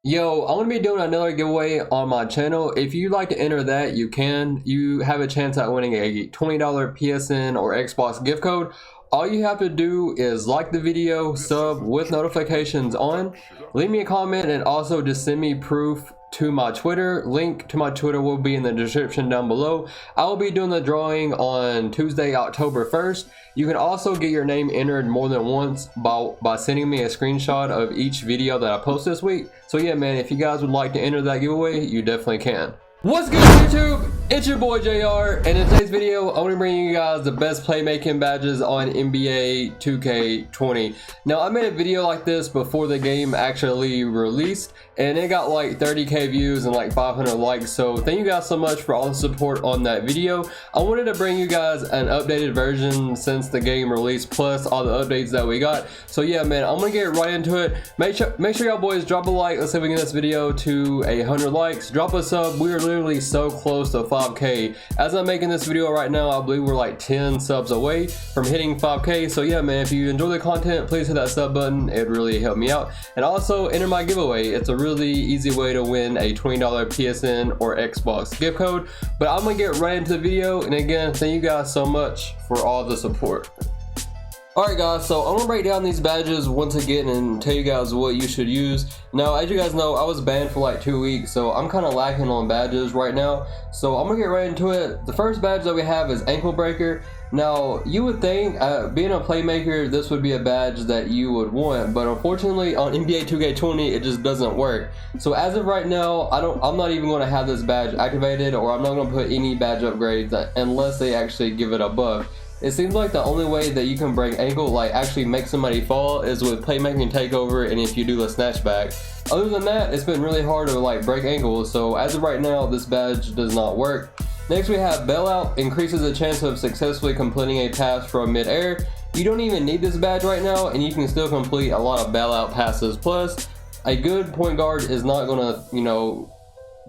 Yo, I'm gonna be doing another giveaway on my channel. If you'd like to enter that, you can. You have a chance at winning a $20 PSN or Xbox gift code. All you have to do is like the video, sub with notifications on, leave me a comment, and also just send me proof to my Twitter. Link to my Twitter will be in the description down below. I will be doing the drawing on Tuesday, October 1st. You can also get your name entered more than once by sending me a screenshot of each video that I post this week. So yeah, man, if you guys would like to enter that giveaway, you definitely can. What's good, YouTube? It's your boy JR, and in today's video I'm going to bring you guys the best playmaking badges on NBA 2K20. Now, I made a video like this before the game actually released, and it got like 30k views and like 500 likes, so thank you guys so much for all the support on that video. I wanted to bring you guys an updated version since the game released, plus all the updates that we got. So yeah, man, I'm gonna get right into it. Make sure y'all boys drop a like. Let's see if we can get this video to 100 likes. Drop a sub. We are literally so close to 5k. As I'm making this video right now, I believe we're like 10 subs away from hitting 5k. So yeah, man, if you enjoy the content, please hit that sub button. It really helped me out. And also enter my giveaway. It's a really easy way to win a $20 PSN or Xbox gift code. But I'm gonna get right into the video, and again, thank you guys so much for all the support. Alright guys, so I'm gonna break down these badges once again and tell you guys what you should use. Now, as you guys know, I was banned for like 2 weeks, so I'm kind of lacking on badges right now. So I'm gonna get right into it. The first badge that we have is Ankle Breaker. Now, you would think, being a playmaker, this would be a badge that you would want, but unfortunately on NBA 2K20 it just doesn't work. So as of right now, I'm not even going to have this badge activated, or I'm not going to put any badge upgrades unless they actually give it a buff. It seems like the only way that you can break ankle, like actually make somebody fall, is with Playmaking Takeover and if you do a snatchback. Other than that, it's been really hard to like break ankles, so as of right now, this badge does not work. Next we have Bailout. Increases the chance of successfully completing a pass from mid-air. You don't even need this badge right now, and you can still complete a lot of bailout passes. Plus, a good point guard is not gonna,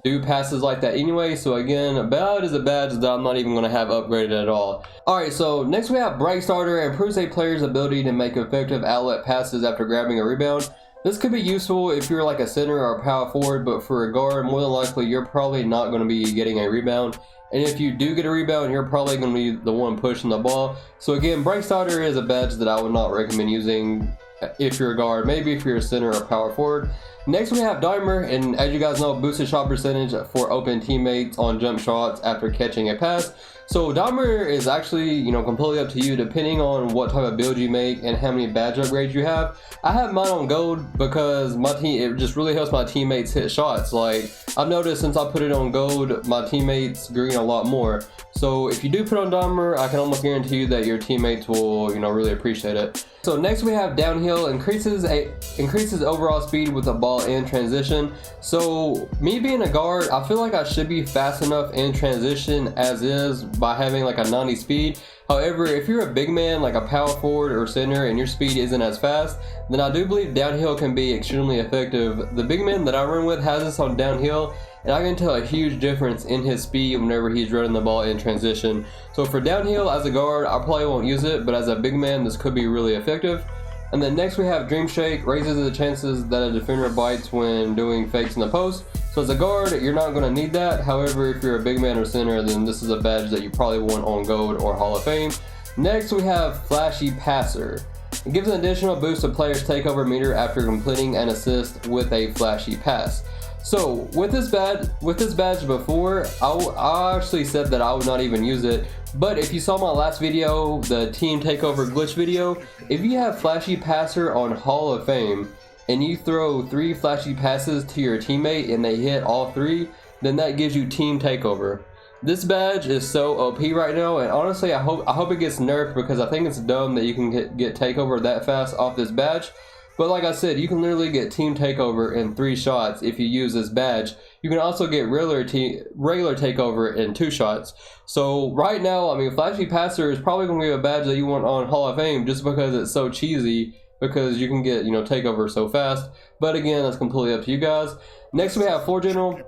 do passes like that anyway. So again, Bailout is a badge that I'm not even gonna have upgraded at all. Alright, so next we have Break Starter. Improves a player's ability to make effective outlet passes after grabbing a rebound. This could be useful if you're like a center or a power forward, but for a guard, more than likely you're probably not going to be getting a rebound. And if you do get a rebound, you're probably going to be the one pushing the ball. So again, Break Starter is a badge that I would not recommend using if you're a guard, maybe if you're a center or power forward. Next we have Dimer, and as you guys know, boosted shot percentage for open teammates on jump shots after catching a pass. So Dimer is actually, completely up to you depending on what type of build you make and how many badge upgrades you have. I have mine on gold because it just really helps my teammates hit shots. Like, I've noticed since I put it on gold, my teammates green a lot more. So if you do put on Dimer, I can almost guarantee you that your teammates will, really appreciate it. So next we have Downhill. Increases overall speed with the ball in transition. So me being a guard, I feel like I should be fast enough in transition as is by having like a 90 speed. However, if you're a big man like a power forward or center and your speed isn't as fast, then I do believe Downhill can be extremely effective. The big man that I run with has this on Downhill, and I can tell a huge difference in his speed whenever he's running the ball in transition. So for Downhill as a guard, I probably won't use it, but as a big man, this could be really effective. And then next we have Dream Shake. Raises the chances that a defender bites when doing fakes in the post. So as a guard, you're not going to need that. However, if you're a big man or center, then this is a badge that you probably want on gold or Hall of Fame. Next we have Flashy Passer. It gives an additional boost to player's takeover meter after completing an assist with a flashy pass. So with this badge before, I actually said that I would not even use it, but if you saw my last video, the team takeover glitch video, if you have Flashy Passer on Hall of Fame and you throw 3 flashy passes to your teammate and they hit all 3, then that gives you team takeover. This badge is so OP right now, and honestly I hope it gets nerfed, because I think it's dumb that you can get takeover that fast off this badge. But like I said, you can literally get team takeover in 3 shots if you use this badge. You can also get regular takeover in 2 shots. So right now, I mean, Flashy Passer is probably going to be a badge that you want on Hall of Fame just because it's so cheesy, because you can get, takeover so fast. But again, that's completely up to you guys. Next we have Floor General.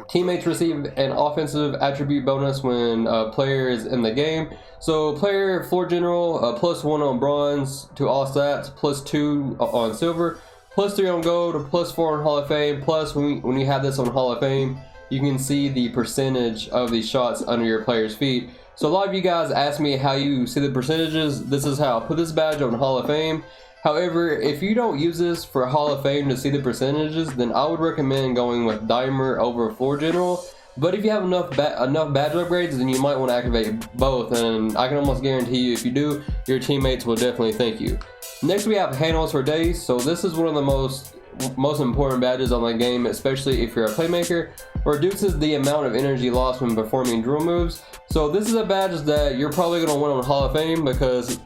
Teammates receive an offensive attribute bonus when a player is in the game. So player Floor General, +1 on bronze to all stats, +2 on silver, +3 on gold, +4 on Hall of Fame. Plus, when you have this on Hall of Fame, you can see the percentage of these shots under your player's feet. So a lot of you guys ask me how you see the percentages. This is how I put this badge on Hall of Fame. However, if you don't use this for Hall of Fame to see the percentages, then I would recommend going with Dimer over Floor General. But if you have enough badge upgrades, then you might want to activate both, and I can almost guarantee you if you do, your teammates will definitely thank you. Next we have Handles for Days. So this is one of the most important badges on the game, especially if you're a playmaker. Reduces the amount of energy lost when performing drill moves. So this is a badge that you're probably going to want on Hall of Fame, because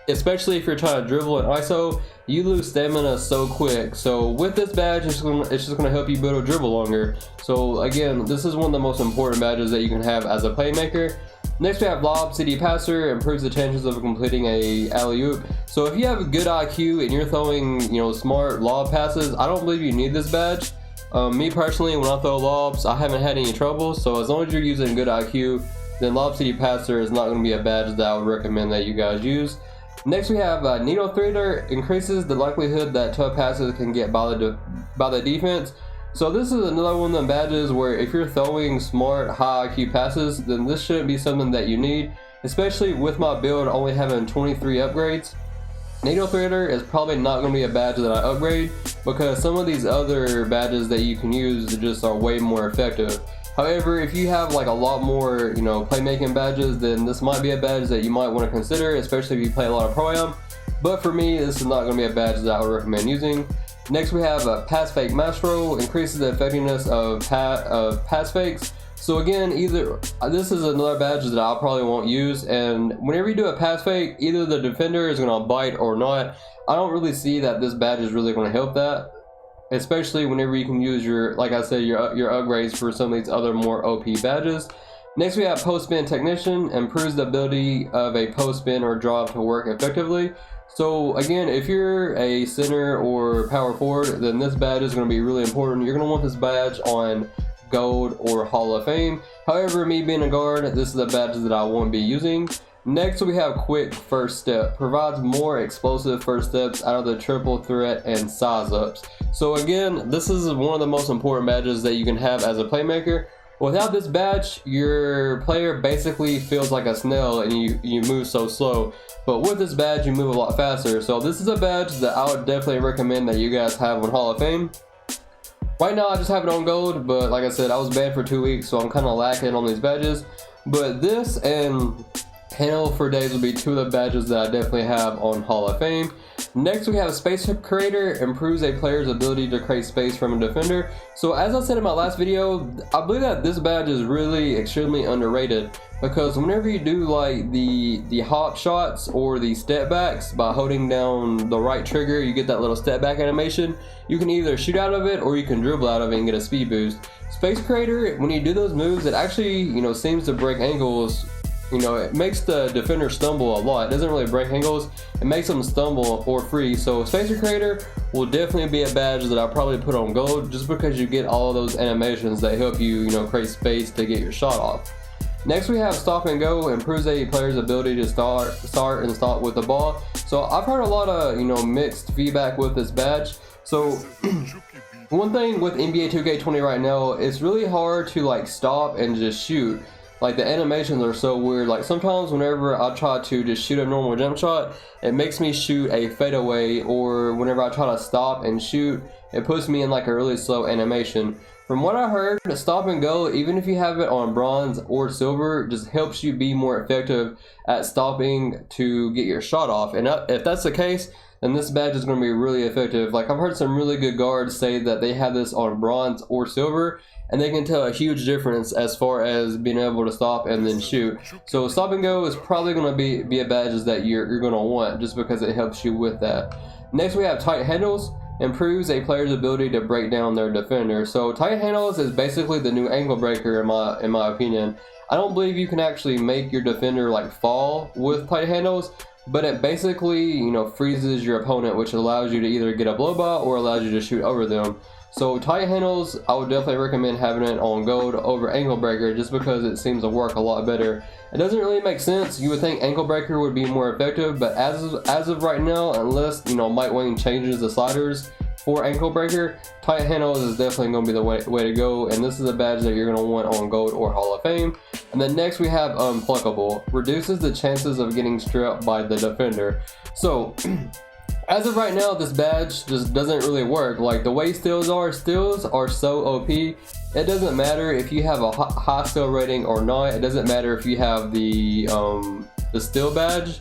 especially if you're trying to dribble in ISO, you lose stamina so quick. So with this badge, it's just going to help you build a dribble longer. So again, this is one of the most important badges that you can have as a playmaker. Next we have Lob CD Passer. Improves the chances of completing a alley-oop. So if you have a good IQ and you're throwing, smart lob passes, I don't believe you need this badge. Me personally, when I throw lobs, I haven't had any trouble. So as long as you're using good IQ, then Lob CD Passer is not going to be a badge that I would recommend that you guys use. Next we have Needle Threader. Increases the likelihood that tough passes can get by the defense. So this is another one of them badges where if you're throwing smart high IQ passes, then this shouldn't be something that you need, especially with my build only having 23 upgrades. Needle Threader is probably not going to be a badge that I upgrade, because some of these other badges that you can use just are way more effective. However, if you have like a lot more, playmaking badges, then this might be a badge that you might want to consider, especially if you play a lot of Pro-Am. But for me, this is not going to be a badge that I would recommend using. Next we have Pass Fake Maestro. Increases the effectiveness of pass fakes. So again, this is another badge that I probably won't use, and whenever you do a pass fake, either the defender is going to bite or not. I don't really see that this badge is really going to help that, especially whenever you can use your upgrades for some of these other more OP badges. Next we have Postman Technician. Improves the ability of a post spin or drop to work effectively. So again, if you're a center or power forward, then this badge is going to be really important. You're going to want this badge on Gold or Hall of Fame. However, me being a guard, this is a badge that I won't be using. Next we have Quick First Step. Provides more explosive first steps out of the triple threat and size ups. So again, this is one of the most important badges that you can have as a playmaker. Without this badge, your player basically feels like a snail and you move so slow. But with this badge, you move a lot faster. So this is a badge that I would definitely recommend that you guys have on Hall of Fame. Right now I just have it on gold, but like I said, I was banned for 2 weeks, so I'm kind of lacking on these badges. But this and Handle for Days will be two of the badges that I definitely have on Hall of Fame. Next we have Spaceship Crater. Improves a player's ability to create space from a defender. So as I said in my last video, I believe that this badge is really extremely underrated, because whenever you do like the hop shots or the step backs by holding down the right trigger, you get that little step back animation. You can either shoot out of it or you can dribble out of it and get a speed boost. Space Crater, when you do those moves, it actually seems to break angles. It makes the defender stumble a lot. It doesn't really break angles, it makes them stumble or freeze. So Spacer Crater will definitely be a badge that I'll probably put on gold, just because you get all of those animations that help you create space to get your shot off. Next we have Stop and Go. Improves a player's ability to start and stop with the ball. So I've heard a lot of mixed feedback with this badge. So one thing with NBA 2K20 right now, it's really hard to stop and just shoot. Like the animations are so weird. Like sometimes whenever I try to just shoot a normal jump shot, it makes me shoot a fadeaway, or whenever I try to stop and shoot, it puts me in like a really slow animation. From what I heard, Stop and Go, even if you have it on bronze or silver, just helps you be more effective at stopping to get your shot off. And if that's the case, then this badge is going to be really effective. Like I've heard some really good guards say that they have this on bronze or silver, and they can tell a huge difference as far as being able to stop and then shoot. So Stop and Go is probably going to be a badge that you're going to want, just because it helps you with that. Next we have Tight Handles. Improves a player's ability to break down their defender. So Tight Handles is basically the new ankle breaker in my opinion. I don't believe you can actually make your defender fall with Tight Handles, but it basically freezes your opponent, which allows you to either get a blow by or allows you to shoot over them. So Tight Handles, I would definitely recommend having it on gold over ankle breaker, just because it seems to work a lot better. It doesn't really make sense. You would think ankle breaker would be more effective, but as of right now, unless Mike Wayne changes the sliders for ankle breaker, tight handles is definitely going to be the way to go, and this is a badge that you're going to want on gold or Hall of Fame. And then next we have unpluckable, reduces the chances of getting stripped by the defender. So as of right now, this badge just doesn't really work. Like the way steals are so OP. It doesn't matter if you have a high steal rating or not. It doesn't matter if you have the steal badge,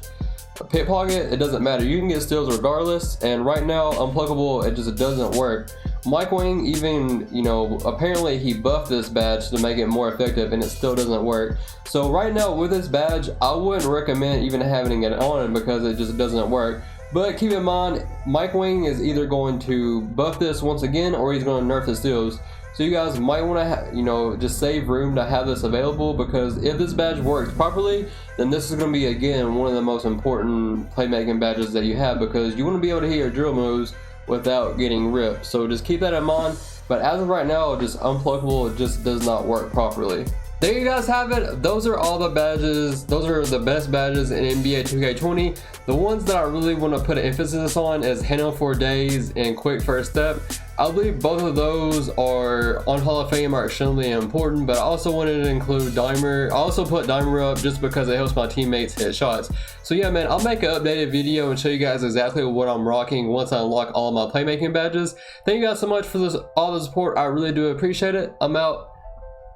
pickpocket. It doesn't matter. You can get steals regardless. And right now, unpluckable, it just doesn't work. Mike Wing even, you know, apparently he buffed this badge to make it more effective, and it still doesn't work. So right now with this badge, I wouldn't recommend even having it on because it just doesn't work. But keep in mind, Mike Wing is either going to buff this once again, or he's going to nerf the steals. So you guys might want to, you know, just save room to have this available, because if this badge works properly, then this is going to be, again, one of the most important playmaking badges that you have, because you want to be able to hit your drill moves without getting ripped. So just keep that in mind. But as of right now, just unpluckable, it just does not work properly. There you guys have it. Those are all the badges. Those are the best badges in NBA 2K20. The ones that I really want to put an emphasis on is Handle for Days and Quick First Step. I believe both of those are on Hall of Fame are extremely important, but I also wanted to include Dimer. I also put Dimer up just because it helps my teammates hit shots. So yeah, man, I'll make an updated video and show you guys exactly what I'm rocking once I unlock all of my playmaking badges. Thank you guys so much for all the support. I really do appreciate it. I'm out.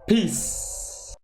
Peace.